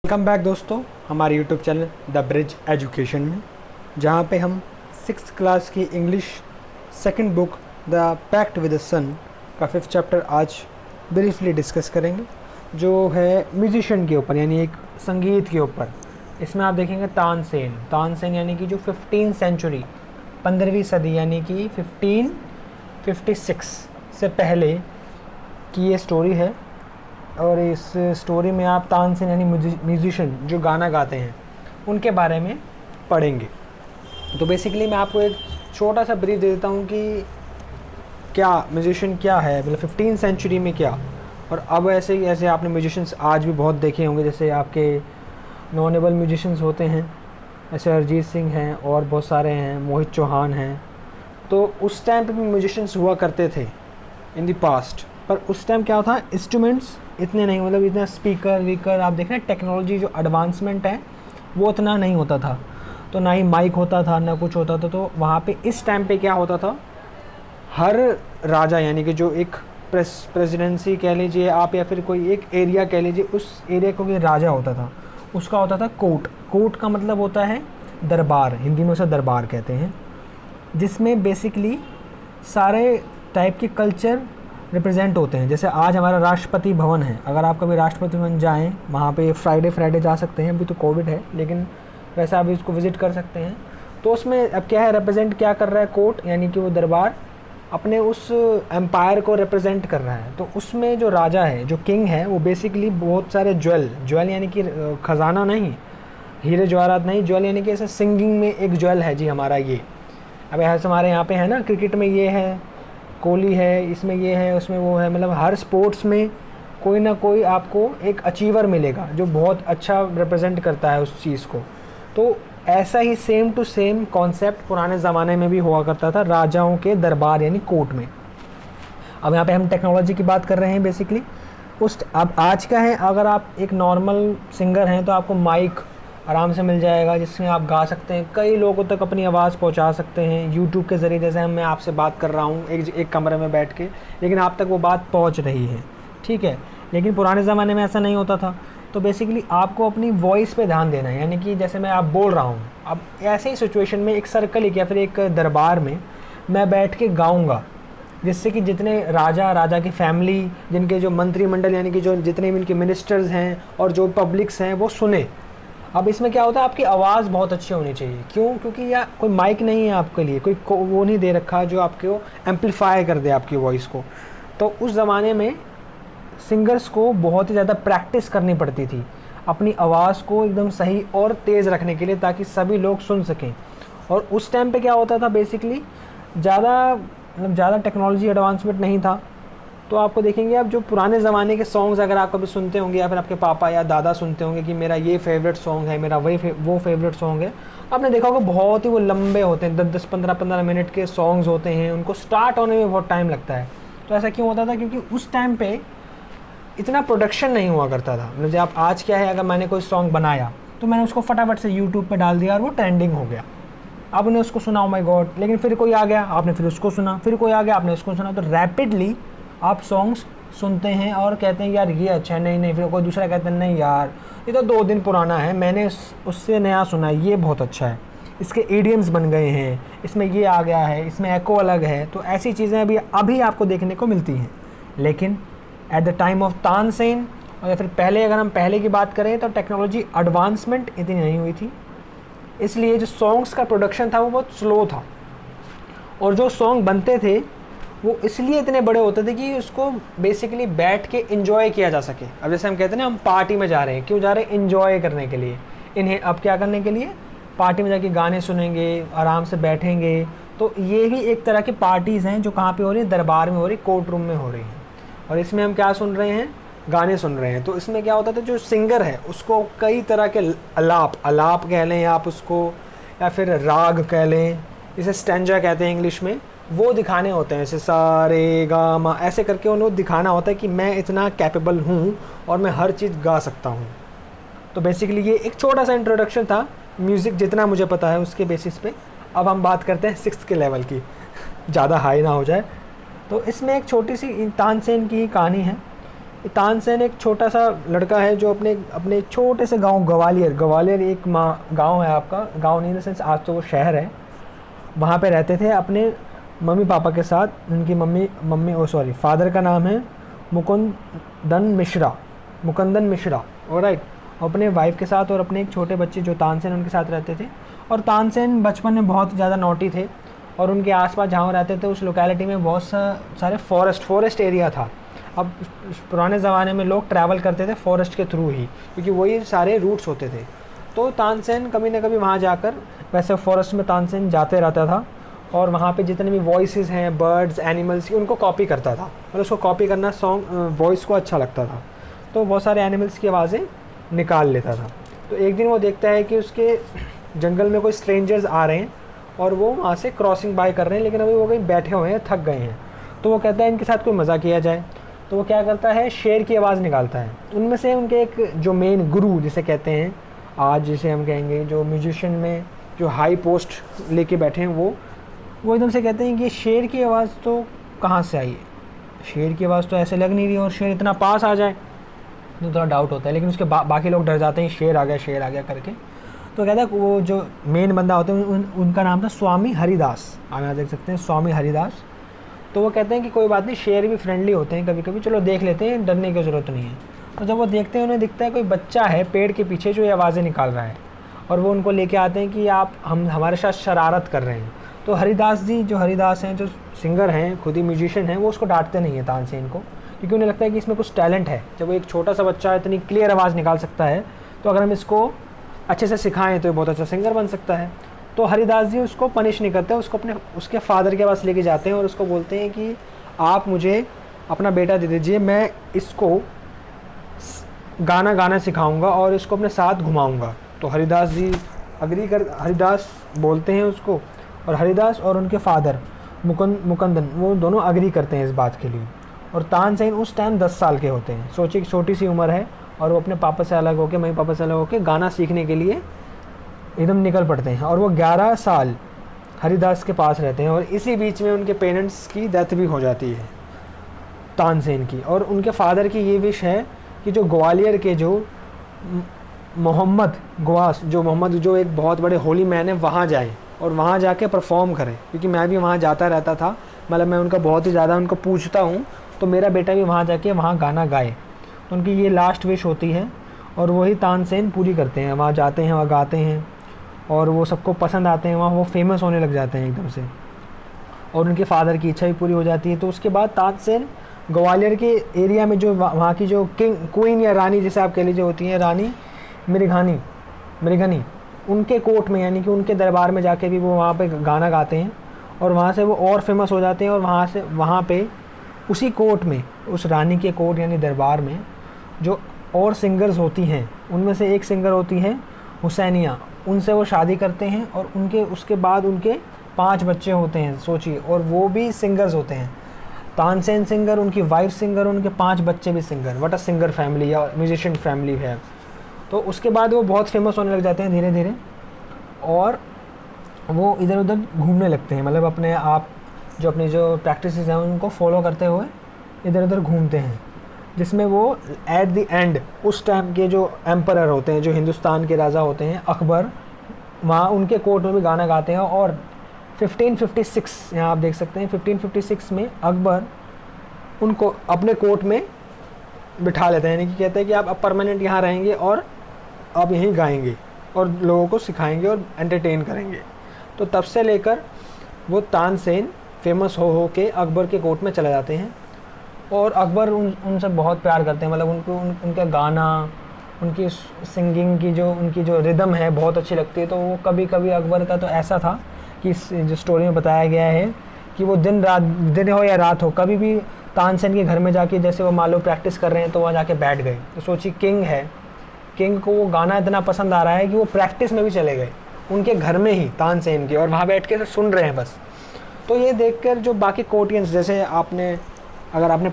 Welcome back दोस्तों हमारे YouTube channel the bridge education में, जहाँ पे हम 6th क्लास की English second book the pact with the sun का 5th चैप्टर आज ब्रीफली डिस्कस करेंगे, जो है म्यूजिशियन के ऊपर, यानी एक संगीत के ऊपर। इसमें आप देखेंगे तानसेन यानी कि जो 15th सेंचुरी 15वीं सदी यानी कि 1556 से पहले की ये स्टोरी है। और इस स्टोरी में आप तानसेन यानी म्यूजिशियन जो गाना गाते हैं उनके बारे में पढ़ेंगे। तो बेसिकली मैं आपको एक छोटा सा ब्रीफ दे देता हूँ कि क्या म्यूजिशियन क्या है, मतलब 15th सेंचुरी में क्या। और अब ऐसे आपने म्यूजिशियंस आज भी बहुत देखे होंगे, जैसे आपके नॉनेबल म्यूजिशियंस होते हैं, ऐसे अरिजीत सिंह हैं और बहुत सारे हैं, मोहित चौहान हैं। तो उस टाइम पे भी म्यूजिशियंस हुआ करते थे इन द पास्ट, पर उस टाइम क्या था, इंस्ट्रूमेंट्स इतने नहीं, मतलब इतना स्पीकर वीकर आप देख रहे हैं, टेक्नोलॉजी जो एडवांसमेंट है वो उतना नहीं होता था। तो ना ही माइक होता था ना कुछ होता था। तो वहाँ पे इस टाइम पे क्या होता था, हर राजा यानी कि जो एक प्रेसिडेंसी कह लीजिए आप, या फिर कोई एक एरिया कह लीजिए, उस एरिया को भी राजा होता था, उसका होता था कोर्ट। कोर्ट का मतलब होता है दरबार, हिंदी में उसे दरबार कहते हैं, जिसमें बेसिकली सारे टाइप के कल्चर रिप्रेजेंट होते हैं। जैसे आज हमारा राष्ट्रपति भवन है, अगर आप कभी राष्ट्रपति भवन जाएं, वहाँ पे फ्राइडे जा सकते हैं, अभी तो कोविड है, लेकिन वैसे आप इसको विज़िट कर सकते हैं। तो उसमें अब क्या है, रिप्रेजेंट क्या कर रहा है, कोर्ट यानी कि वो दरबार अपने उस एम्पायर को रिप्रेजेंट कर रहा है। तो उसमें जो राजा है, जो किंग है, वो बेसिकली बहुत सारे ज्वेल यानी कि ख़जाना नहीं, हीरे जवाहरात नहीं, ज्वेल यानी कि ऐसे सिंगिंग में एक ज्वेल है जी हमारा ये। अब ऐसे हमारे यहाँ पे है ना, क्रिकेट में ये है, कोहली है, इसमें ये है, उसमें वो है, मतलब हर स्पोर्ट्स में कोई ना कोई आपको एक अचीवर मिलेगा जो बहुत अच्छा रिप्रेजेंट करता है उस चीज़ को। तो ऐसा ही सेम टू सेम कॉन्सेप्ट पुराने ज़माने में भी हुआ करता था राजाओं के दरबार यानी कोर्ट में। अब यहाँ पे हम टेक्नोलॉजी की बात कर रहे हैं बेसिकली। अब आज का है, अगर आप एक नॉर्मल सिंगर हैं तो आपको माइक आराम से मिल जाएगा, जिसमें आप गा सकते हैं, कई लोगों तक अपनी आवाज़ पहुंचा सकते हैं यूट्यूब के ज़रिए। जैसे मैं आपसे बात कर रहा हूं एक कमरे में बैठ के, लेकिन आप तक वो बात पहुंच रही है, ठीक है। लेकिन पुराने ज़माने में ऐसा नहीं होता था। तो बेसिकली आपको अपनी वॉइस पे ध्यान देना है, यानी कि जैसे मैं आप बोल रहा हूँ, अब ऐसे ही सिचुएशन में एक सर्कल या फिर एक दरबार में मैं बैठ के गाऊँगा, जिससे कि जितने राजा की फैमिली, जिनके जो मंत्रिमंडल यानी कि जो जितने भी इनके मिनिस्टर्स हैं और जो पब्लिक्स हैं वो सुने। अब इसमें क्या होता है, आपकी आवाज़ बहुत अच्छी होनी चाहिए। क्यों? क्योंकि या कोई माइक नहीं है आपके लिए, कोई वो नहीं दे रखा जो आपको एम्पलीफाई कर दे आपकी वॉइस को। तो उस ज़माने में सिंगर्स को बहुत ही ज़्यादा प्रैक्टिस करनी पड़ती थी अपनी आवाज़ को एकदम सही और तेज़ रखने के लिए, ताकि सभी लोग सुन सकें। और उस टाइम पे क्या होता था, बेसिकली ज़्यादा टेक्नोलॉजी एडवांसमेंट नहीं था। तो आपको देखेंगे, आप जो पुराने ज़माने के सॉन्ग्स अगर आप कभी सुनते होंगे, या फिर आपके पापा या दादा सुनते होंगे कि मेरा ये फेवरेट सॉन्ग है, मेरा वो फेवरेट सॉन्ग है, आपने देखा होगा बहुत ही वो लंबे होते हैं, 10-10 15-15 मिनट के सॉन्ग्स होते हैं, उनको स्टार्ट होने में बहुत टाइम लगता है। तो ऐसा क्यों होता था? क्योंकि उस टाइम पे इतना प्रोडक्शन नहीं हुआ करता था। मतलब आप आज क्या है, अगर मैंने कोई सॉन्ग बनाया तो मैंने उसको फटाफट से यूट्यूब पर डाल दिया और वो ट्रेंडिंग हो गया। आपने उसको सुना, ओ माय गॉड, लेकिन फिर कोई आ गया, आपने फिर उसको सुना, फिर कोई आ गया, आपने उसको सुना। तो रैपिडली आप सॉन्ग्स सुनते हैं और कहते हैं यार ये अच्छा है, नहीं, फिर कोई दूसरा कहता है नहीं यार ये तो 2 दिन पुराना है, मैंने उससे नया सुना है, ये बहुत अच्छा है, इसके ईडियम्स बन गए हैं, इसमें ये आ गया है, इसमें एको अलग है। तो ऐसी चीज़ें अभी आपको देखने को मिलती हैं। लेकिन at the time of Tansen, और या फिर पहले, अगर हम पहले की बात करें, तो टेक्नोलॉजी एडवांसमेंट इतनी नहीं हुई थी, इसलिए जो सॉन्ग्स का प्रोडक्शन था वो बहुत स्लो था। और जो सॉन्ग बनते थे वो इसलिए इतने बड़े होते थे कि उसको बेसिकली बैठ के एंजॉय किया जा सके। अब जैसे हम कहते हैं ना, हम पार्टी में जा रहे हैं, क्यों जा रहे हैं? एंजॉय करने के लिए। इन्हें अब क्या करने के लिए? पार्टी में जाके गाने सुनेंगे, आराम से बैठेंगे। तो ये भी एक तरह की पार्टीज़ हैं जो कहाँ पे हो रही है? दरबार में हो रही, कोर्ट रूम में हो रही हैं। और इसमें हम क्या सुन रहे हैं? गाने सुन रहे हैं। तो इसमें क्या होता था, जो सिंगर है उसको कई तरह के आलाप कह लें आप उसको, या फिर राग कह लें, इसे स्टैंजा कहते हैं इंग्लिश में, वो दिखाने होते हैं। जैसे सा रे गा मा ऐसे करके उन्हें दिखाना होता है कि मैं इतना कैपेबल हूँ और मैं हर चीज़ गा सकता हूँ। तो बेसिकली ये एक छोटा सा इंट्रोडक्शन था म्यूज़िक, जितना मुझे पता है उसके बेसिस पे। अब हम बात करते हैं 6th के लेवल की, ज़्यादा हाई ना हो जाए। तो इसमें एक छोटी सी तानसेन की कहानी है। तानसेन एक छोटा सा लड़का है जो अपने अपने छोटे से गांव ग्वालियर एक गांव है आपका, गांव नहीं इन द सेंस आज तो वो शहर है, वहाँ पे रहते थे अपने मम्मी पापा के साथ। उनकी फादर का नाम है मुकुंदन मिश्रा ऑलराइट, अपने वाइफ के साथ और अपने एक छोटे बच्चे जो तानसेन उनके साथ रहते थे। और तानसेन बचपन में बहुत ज़्यादा नॉटी थे और उनके आसपास जहाँ रहते थे उस लोकेलिटी में बहुत सारे फॉरेस्ट एरिया था। अब पुराने ज़माने में लोग ट्रैवल करते थे फॉरेस्ट के थ्रू ही, क्योंकि वही सारे रूट्स होते थे। तो तानसेन कभी ना कभी वहाँ जाकर, वैसे फॉरेस्ट में तानसेन जाते रहता था और वहाँ पे जितने भी वॉइसेस हैं बर्ड्स एनिमल्स की उनको कॉपी करता था, मतलब उसको कॉपी करना सॉन्ग वॉइस को अच्छा लगता था, तो बहुत सारे एनिमल्स की आवाज़ें निकाल लेता था। तो एक दिन वो देखता है कि उसके जंगल में कोई स्ट्रेंजर्स आ रहे हैं और वो वहाँ से क्रॉसिंग बाय कर रहे हैं, लेकिन अभी वो कहीं बैठे हुए हैं, थक गए हैं। तो वो कहता है इनके साथ कोई मज़ा किया जाए। तो वो क्या करता है, शेर की आवाज़ निकालता है। उनमें से उनके एक जो मेन गुरु जिसे कहते हैं आज, जिसे हम कहेंगे जो म्यूजिशियन में जो हाई पोस्ट लेके बैठे हैं, वो एकदम से कहते हैं कि शेर की आवाज़ तो कहाँ से आई है, शेर की आवाज़ तो ऐसे लग नहीं रही और शेर इतना पास आ जाए, तो थोड़ा डाउट होता है। लेकिन उसके बाकी लोग डर जाते हैं शेर आ गया करके। तो कहता है वो जो मेन बंदा होते हैं उनका नाम था स्वामी हरिदास, आप यहाँ देख सकते हैं स्वामी हरिदास। तो वो कहते हैं कि कोई बात नहीं, शेर भी फ्रेंडली होते हैं कभी कभी, चलो देख लेते हैं, डरने की ज़रूरत नहीं है। तो जब वो देखते हैं उन्हें दिखता है कोई बच्चा है पेड़ के पीछे जो ये आवाज़ें निकाल रहा है, और वो उनको लेके आते हैं कि आप हमारे साथ शरारत कर रहे हैं। तो हरिदास हैं जो सिंगर हैं, खुद ही म्यूजिशियन हैं, वो उसको डांटते नहीं है तानसेन को, क्योंकि उन्हें लगता है कि इसमें कुछ टैलेंट है। जब वो एक छोटा सा बच्चा इतनी क्लियर आवाज़ निकाल सकता है, तो अगर हम इसको अच्छे से सिखाएं तो ये बहुत अच्छा सिंगर बन सकता है। तो हरिदास जी उसको पनिश नहीं करते, उसको उसके फादर के पास लेके जाते हैं और उसको बोलते हैं कि आप मुझे अपना बेटा दे दीजिए, मैं इसको गाना सिखाऊंगा और इसको अपने साथ घुमाऊंगा। तो हरिदास बोलते हैं उसको, और हरिदास और उनके फादर मुकुंदन वो दोनों अग्री करते हैं इस बात के लिए। और तानसेन उस टाइम 10 साल के होते हैं, सोचिए छोटी सी उम्र है, और वो अपने पापा से अलग होकर, मम्मी पापा से अलग होकर गाना सीखने के लिए एकदम निकल पड़ते हैं। और वो 11 साल हरिदास के पास रहते हैं, और इसी बीच में उनके पेरेंट्स की डेथ भी हो जाती है तानसेन की। और उनके फादर की ये विश है कि जो ग्वालियर के जो मोहम्मद जो एक बहुत बड़े होली मैन है, वहाँ जाए और वहाँ जाके परफॉर्म करें, क्योंकि मैं भी वहाँ जाता रहता था, मतलब मैं उनका बहुत ही ज़्यादा उनको पूछता हूँ, तो मेरा बेटा भी वहाँ जाके वहाँ गाना गाए। तो उनकी ये लास्ट विश होती है और वही तानसेन पूरी करते हैं, वहाँ जाते हैं, वहाँ गाते हैं और वो सबको पसंद आते हैं, वहाँ वो फेमस होने लग जाते हैं एकदम से, और उनके फादर की इच्छा भी पूरी हो जाती है। तो उसके बाद तानसेन ग्वालियर के एरिया में जो वहाँ की जो क्वीन या रानी जिसे आप कह लीजिए होती हैं, रानी मृगनी, उनके कोर्ट में यानी कि उनके दरबार में जाके भी वो वहाँ पे गाना गाते हैं, और वहाँ से वो और फेमस हो जाते हैं। और वहाँ पे उसी कोर्ट में, उस रानी के कोर्ट यानी दरबार में जो और सिंगर्स होती हैं, उनमें से एक सिंगर होती है हुसैनिया, उनसे वो शादी करते हैं और उसके बाद उनके 5 बच्चे होते हैं, सोचिए, और वो भी सिंगर्स होते हैं। तानसेन सिंगर, उनकी वाइफ सिंगर, उनके 5 बच्चे भी singer. What a singer family या म्यूजिशियन फैमिली है। तो उसके बाद वो बहुत फेमस होने लग जाते हैं धीरे धीरे, और वो इधर उधर घूमने लगते हैं, मतलब अपने आप जो अपनी जो प्रैक्टिस हैं उनको फॉलो करते हुए इधर उधर घूमते हैं, जिसमें वो एट द एंड उस टाइम के जो एम्परर होते हैं, जो हिंदुस्तान के राजा होते हैं, अकबर, वहाँ उनके कोर्ट में भी गाना गाते हैं। और 1556 यहाँ आप देख सकते हैं, 1556 में अकबर उनको अपने कोर्ट में बिठा लेते हैं, यानी कि कहते हैं कि आप अब परमानेंट यहाँ रहेंगे और आप यहीं गाएंगे और लोगों को सिखाएंगे और एंटरटेन करेंगे। तो तब से लेकर वो तानसेन फेमस हो के अकबर के कोर्ट में चले जाते हैं, और अकबर उनसे बहुत प्यार करते हैं, मतलब उनका गाना, उनकी सिंगिंग की उनकी जो रिदम है बहुत अच्छी लगती है। तो वो कभी कभी अकबर का तो ऐसा था कि इस जो स्टोरी में बताया गया है कि वो दिन हो या रात हो, कभी भी तानसेन के घर में जाके, जैसे वो मान लो प्रैक्टिस कर रहे हैं तो वहाँ जाके बैठ गए। तो सोचिए किंग को वो गाना इतना पसंद आ रहा है कि वो प्रैक्टिस में भी चले गए उनके घर में ही, तानसेन के, और वहाँ बैठ के सुन रहे हैं बस। तो ये देखकर जो बाकी कोर्टियंस, जैसे अगर आपने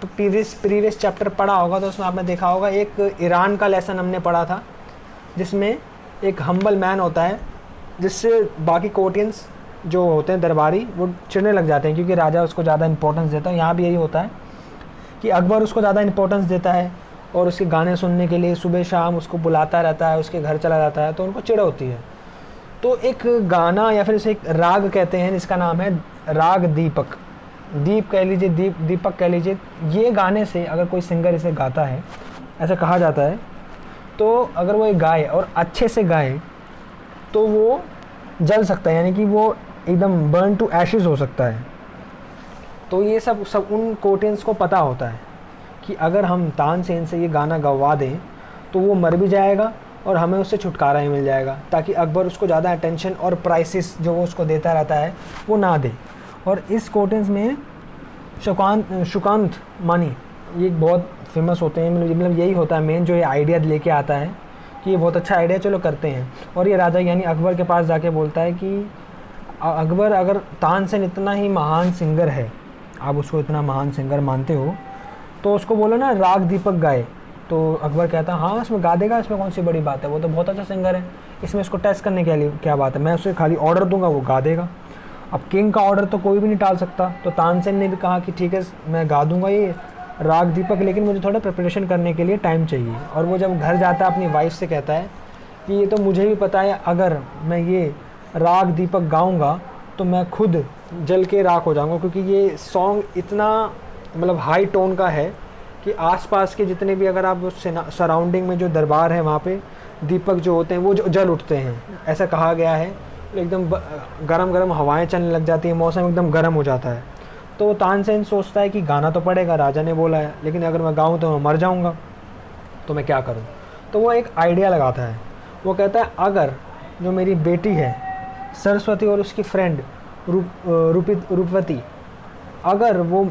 प्रीवियस चैप्टर पढ़ा होगा तो उसमें आपने देखा होगा एक ईरान का लेसन हमने पढ़ा था, जिसमें एक हम्बल मैन होता है, जिससे बाकी कोर्टियंस जो होते हैं दरबारी वो चिढ़ने लग जाते हैं, क्योंकि राजा उसको ज़्यादा इंपॉर्टेंस देता है। यहाँ भी यही होता है कि अकबर उसको ज़्यादा इंपॉर्टेंस देता है और उसके गाने सुनने के लिए सुबह शाम उसको बुलाता रहता है, उसके घर चला जाता है, तो उनको चिढ़ होती है। तो एक गाना या फिर इसे एक राग कहते हैं जिसका नाम है राग दीपक, दीप कह लीजिए, दीपक कह लीजिए। ये गाने से अगर कोई सिंगर इसे गाता है, ऐसा कहा जाता है, तो अगर वो एक गाए और अच्छे से गाए तो वो जल सकता है, यानी कि वो एकदम बर्न टू एशेस हो सकता है। तो ये सब उन कोटियंस को पता होता है कि अगर हम तानसेन से ये गाना गवा दें तो वो मर भी जाएगा और हमें उससे छुटकारा ही मिल जाएगा, ताकि अकबर उसको ज़्यादा अटेंशन और प्राइसेस जो वो उसको देता रहता है वो ना दे। और इस कोटेंस में शुकांत मानी ये बहुत फेमस होते हैं, मतलब यही होता है मेन जो ये आइडिया लेके आता है कि ये बहुत अच्छा आइडिया, चलो करते हैं। और ये राजा यानी अकबर के पास जाके बोलता है कि अकबर, अगर तानसेन इतना ही महान सिंगर है, आप उसको इतना महान सिंगर मानते हो, तो उसको बोलो ना राग दीपक गाए। तो अकबर कहता है हाँ इसमें गा देगा, इसमें कौन सी बड़ी बात है, वो तो बहुत अच्छा सिंगर है, इसमें इसको टेस्ट करने के लिए क्या बात है, मैं उसे खाली ऑर्डर दूंगा वो गा देगा। अब किंग का ऑर्डर तो कोई भी नहीं टाल सकता, तो तानसेन ने भी कहा कि ठीक है मैं गा दूंगा ये राग दीपक, लेकिन मुझे थोड़ा प्रिपरेशन करने के लिए टाइम चाहिए। और वो जब घर जाता है अपनी वाइफ से कहता है कि ये तो मुझे भी पता है, अगर मैं ये राग दीपक गाऊंगा तो मैं खुद जल के राख हो जाऊंगा, क्योंकि ये सॉन्ग इतना मतलब हाई टोन का है कि आसपास के जितने भी अगर आप सराउंडिंग में जो दरबार है वहाँ पे दीपक जो होते हैं वो जो जल उठते हैं, ऐसा कहा गया है। एकदम गरम गरम हवाएं चलने लग जाती हैं, मौसम एकदम गर्म हो जाता है। तो तानसेन सोचता है कि गाना तो पड़ेगा, राजा ने बोला है, लेकिन अगर मैं गाऊँ तो मैं मर जाऊँगा, तो मैं क्या करूँ। तो वो एक आइडिया लगाता है, वो कहता है अगर जो मेरी बेटी है सरस्वती और उसकी फ्रेंड रूपवती, अगर वो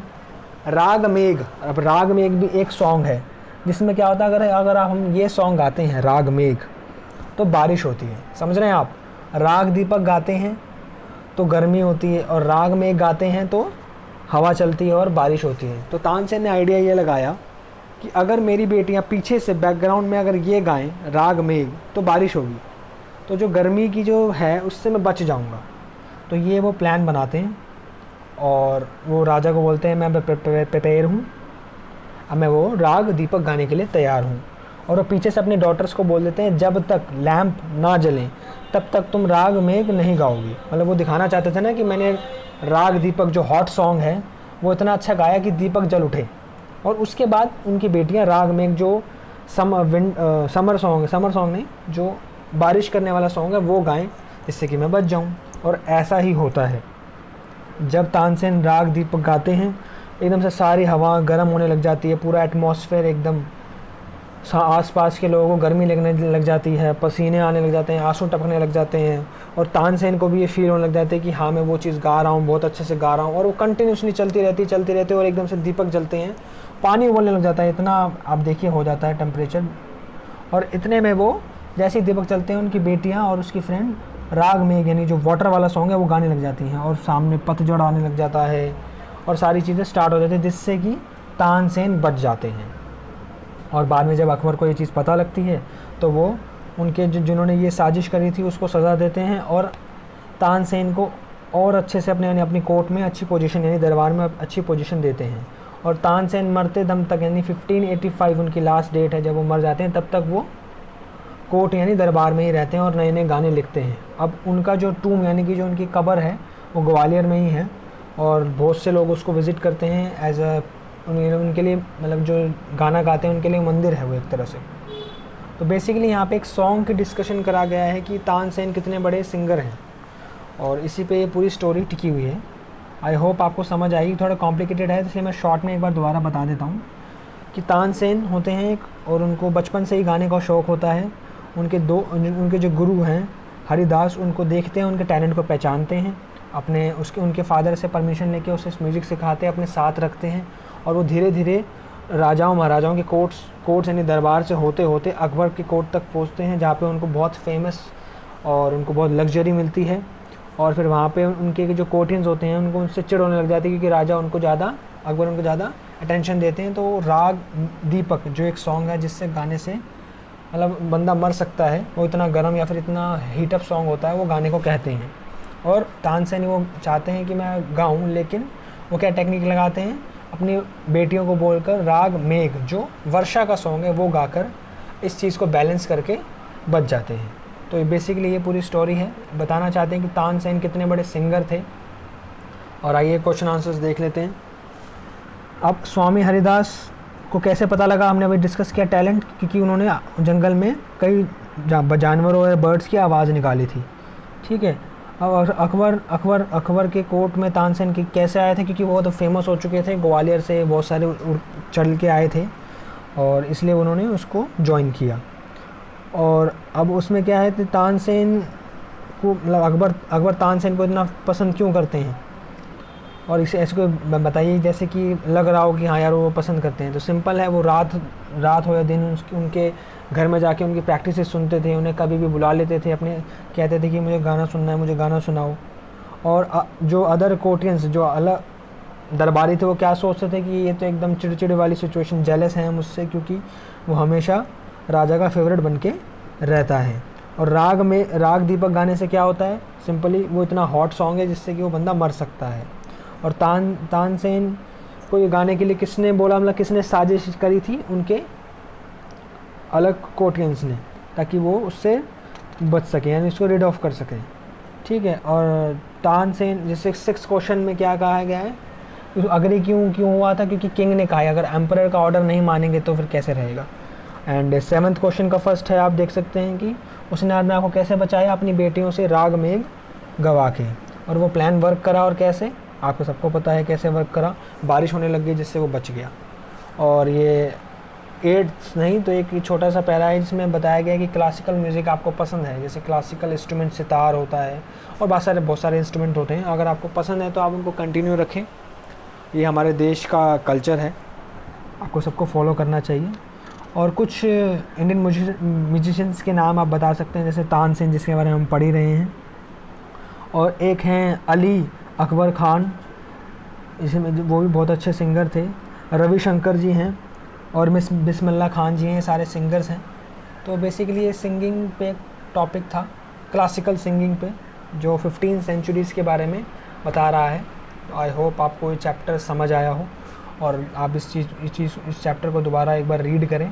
राग मेघ, अब राग मेघ भी एक सॉन्ग है जिसमें क्या होता है, अगर हम ये सॉन्ग गाते हैं राग मेघ तो बारिश होती है, समझ रहे हैं आप। राग दीपक गाते हैं तो गर्मी होती है, और राग मेघ गाते हैं तो हवा चलती है और बारिश होती है। तो तानसेन ने आइडिया ये लगाया कि अगर मेरी बेटियां पीछे से बैकग्राउंड में अगर ये गाएं राग मेघ तो बारिश होगी, तो जो गर्मी की जो है उससे मैं बच जाऊंगा। तो ये वो प्लान बनाते हैं और वो राजा को बोलते हैं मैं प्रिपेयर हूँ, अब मैं वो राग दीपक गाने के लिए तैयार हूँ। और वो पीछे से अपनी डॉटर्स को बोल देते हैं जब तक लैंप ना जलें तब तक तुम राग मेघ नहीं गाओगी। मतलब वो दिखाना चाहते थे ना कि मैंने राग दीपक जो हॉट सॉन्ग है वो इतना अच्छा गाया कि दीपक जल उठे। और उसके बाद उनकी बेटियां राग मेघ जो समर सॉन्ग नहीं, जो बारिश करने वाला सॉन्ग है वो गाएं, जिससे कि मैं बच जाऊं। और ऐसा ही होता है, जब तानसेन राग दीपक गाते हैं एकदम से सारी हवा गर्म होने लग जाती है, पूरा एटमॉस्फेयर एकदम, आसपास के लोगों को गर्मी लगने लग जाती है, पसीने आने लग जाते हैं, आंसू टपकने लग जाते हैं, और तानसेन को भी ये फील होने लग जाते हैं कि हाँ मैं वो चीज़ गा रहा हूँ, बहुत अच्छे से गा रहा हूँ। और वो कंटिन्यूसली चलती रहती और एकदम से दीपक जलते हैं, पानी उबलने लग जाता है, इतना आप देखिए हो जाता है टेम्परेचर। और इतने में वो जैसे ही दीपक चलते हैं उनकी बेटियाँ और उसकी फ्रेंड राग मेघ यानी जो वाटर वाला सॉन्ग है वो गाने लग जाती हैं, और सामने पतझड़ आने लग जाता है और सारी चीज़ें स्टार्ट हो जाती है, जिससे कि तानसेन बच जाते हैं। और बाद में जब अकबर को ये चीज़ पता लगती है तो वो उनके जिन्होंने ये साजिश करी थी उसको सज़ा देते हैं और तानसेन को और अच्छे से अपनी कोर्ट में अच्छी पोजीशन यानी दरबार में अच्छी पोजीशन देते हैं। और तानसेन मरते दम तक यानी 1585 उनकी लास्ट डेट है, जब वो मर जाते हैं तब तक वो कोर्ट यानी दरबार में ही रहते हैं और नए नए गाने लिखते हैं। अब उनका जो टूम यानी कि जो उनकी कब्र है वो ग्वालियर में ही है, और बहुत से लोग उसको विज़िट करते हैं एज अ उनके लिए, मतलब जो गाना गाते हैं उनके लिए मंदिर है वो एक तरह से। तो बेसिकली यहाँ पे एक सॉन्ग की डिस्कशन करा गया है कि तानसेन कितने बड़े सिंगर हैं, और इसी पे ये पूरी स्टोरी टिकी हुई है। आई होप आपको समझ आएगी, थोड़ा कॉम्प्लिकेटेड है इसलिए मैं शॉर्ट में एक बार दोबारा बता देता हूँ कि तानसेन होते हैं एक, और उनको बचपन से ही गाने का शौक़ होता है। उनके जो गुरु हैं हरिदास उनको देखते हैं, उनके टैलेंट को पहचानते हैं, उनके फादर से परमिशन लेके उसे म्यूज़िक सिखाते हैं, अपने साथ रखते हैं, और वो धीरे धीरे राजाओं महाराजाओं के कोर्ट्स यानी दरबार से होते होते अकबर के कोर्ट तक पहुंचते हैं, जहाँ पे उनको बहुत फेमस और उनको बहुत लग्जरी मिलती है। और फिर वहाँ पे उनके जो कोर्टियंस होते हैं उनको उनसे चिढ़ होने लग जाती है, क्योंकि अकबर उनको ज़्यादा अटेंशन देते हैं। तो राग दीपक जो एक सॉन्ग है जिससे गाने से मतलब बंदा मर सकता है, वो इतना गर्म या फिर इतना हीटअप सॉन्ग होता है, वो गाने को कहते हैं। और तानसेन वो चाहते हैं कि मैं गाऊँ, लेकिन वो क्या टेक्निक लगाते हैं अपनी बेटियों को बोलकर राग मेघ जो वर्षा का सॉन्ग है वो गाकर इस चीज़ को बैलेंस करके बच जाते हैं। तो बेसिकली ये पूरी स्टोरी है, बताना चाहते हैं कि तानसेन कितने बड़े सिंगर थे। और आइए क्वेश्चन आंसर्स देख लेते हैं। अब स्वामी हरिदास को कैसे पता लगा, हमने अभी डिस्कस किया टैलेंट, क्योंकि उन्होंने जंगल में कई जानवरों और बर्ड्स की आवाज़ निकाली थी। ठीक है। अब अकबर के कोर्ट में तानसेन की कैसे आए थे, क्योंकि वो तो फेमस हो चुके थे, ग्वालियर से बहुत सारे चल के आए थे और इसलिए उन्होंने उसको ज्वाइन किया। और अब उसमें क्या है, तानसेन को मतलब अकबर तानसेन को इतना पसंद क्यों करते हैं, और इसे ऐसे को बताइए जैसे कि लग रहा हो कि हाँ यार वो पसंद करते हैं। तो सिंपल है, वो रात हो या दिन उनके घर में जाके उनकी प्रैक्टिसेस सुनते थे, उन्हें कभी भी बुला लेते थे अपने, कहते थे कि मुझे गाना सुनना है, मुझे गाना सुनाओ। और जो अदर कोर्टियंस जो अलग दरबारी थे वो क्या सोचते थे कि ये तो एकदम चिड़चिड़ वाली सिचुएशन, जेलस हैं मुझसे, क्योंकि वो हमेशा राजा का फेवरेट बन के रहता है। और राग दीपक गाने से क्या होता है, सिंपली वो इतना हॉट सॉन्ग है जिससे कि वो बंदा मर सकता है। और तानसेन को ये गाने के लिए किसने बोला, मतलब किसने साजिश करी थी, उनके अलग कोर्टियंस ने, ताकि वो उससे बच सके, यानी उसको रीड ऑफ कर सके। ठीक है। और तानसेन जैसे 6 क्वेश्चन में क्या कहा गया है, अग्री क्यों हुआ था, क्योंकि किंग ने कहा है, अगर एम्परर का ऑर्डर नहीं मानेंगे तो फिर कैसे रहेगा। एंड 7th क्वेश्चन का फर्स्ट है, आप देख सकते हैं कि उसने अपने आप को कैसे बचाया, अपनी बेटियों से राग मेघ गवा के। और वो प्लान वर्क करा, और कैसे, आपको सबको पता है कैसे वर्क करा, बारिश होने लग गई जिससे वो बच गया। और ये 8 नहीं तो एक छोटा सा पैरा है जिसमें बताया गया कि क्लासिकल म्यूज़िक आपको पसंद है, जैसे क्लासिकल इंस्ट्रूमेंट सितार होता है और बहुत सारे इंस्ट्रूमेंट होते हैं, अगर आपको पसंद है तो आप उनको कंटिन्यू रखें। ये हमारे देश का कल्चर है, आपको सबको फॉलो करना चाहिए। और कुछ इंडियन म्यूजिशियंस के नाम आप बता सकते हैं, जैसे तानसेन जिसके बारे में हम पढ़ ही रहे हैं, और एक हैं अली अकबर खान, इसमें वो भी बहुत अच्छे सिंगर थे। रविशंकर जी हैं और मिस बिस्मिल्लाह खान जी हैं, सारे सिंगर्स हैं। तो बेसिकली ये सिंगिंग पे टॉपिक था, क्लासिकल सिंगिंग पे, जो 15 सेंचुरीज़ के बारे में बता रहा है। तो आई होप आपको ये चैप्टर समझ आया हो और आप इस चैप्टर को दोबारा एक बार रीड करें।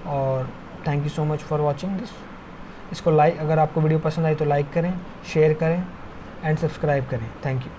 और thank you so much for watching this. इसको लाइक, अगर आपको वीडियो पसंद आई तो लाइक करें, शेयर करें एंड सब्सक्राइब करें। Thank you.